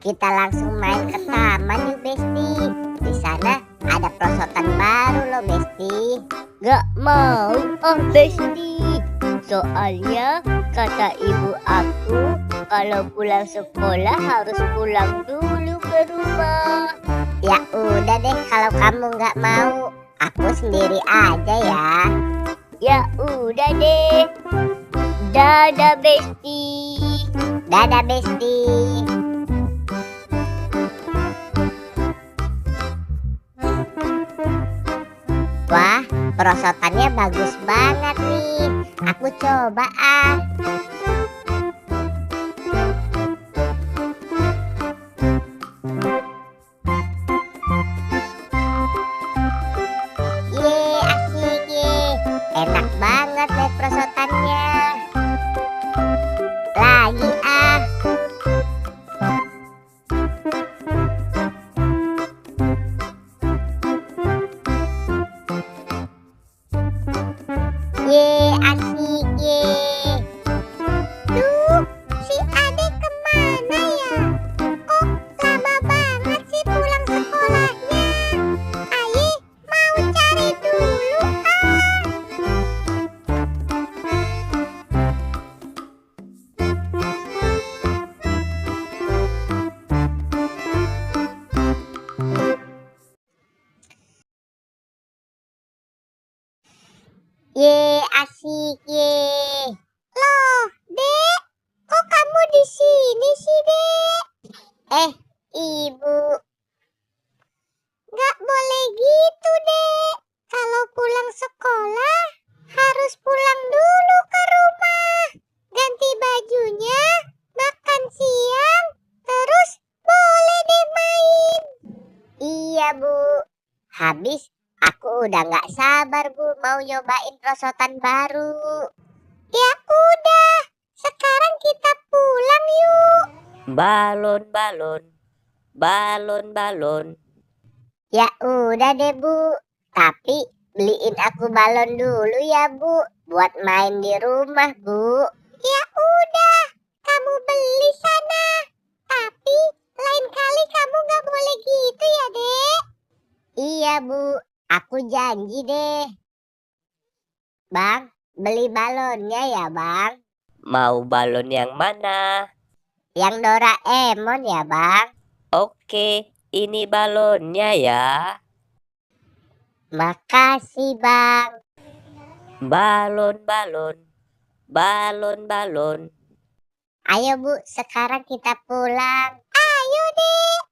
kita langsung main ke taman yuk Besti. Di sana ada perosotan baru loh Besti. Gak mau Besti. Soalnya kata ibu aku kalau pulang sekolah harus pulang dulu ke rumah. Ya udah deh kalau kamu nggak mau, aku sendiri aja ya. Ya udah deh. Dadah Besti. Dadah Besti. Wah, perosotannya bagus banget nih. Aku coba ah. Asik ye. Enak banget lihat perosotannya. Lagi ah. Asik ye. Duh, si adek kemana ya? Kok lama banget sih pulang sekolahnya? Aye mau cari dulu ah. Asik ye. Loh, Dek, kok kamu di sini sih, Dek? Ibu. Nggak boleh gitu, Dek. Kalau pulang sekolah harus pulang dulu ke rumah. Ganti bajunya, makan siang, terus boleh deh main. Iya, Bu. Habis aku udah nggak sabar, Bu, mau nyobain perosotan baru. Ya udah, sekarang kita pulang yuk. Balon. Ya udah deh, Bu. Tapi beliin aku balon dulu ya, Bu. Buat main di rumah, Bu. Ya udah, kamu beli sana. Tapi lain kali kamu nggak boleh gitu ya, Dek. Iya, Bu. Aku janji deh. Bang, beli balonnya ya, Bang. Mau balon yang mana? Yang Doraemon ya, Bang. Oke, ini balonnya ya. Makasih, Bang. Balon. Ayo, Bu, sekarang kita pulang. Ayo, Dek.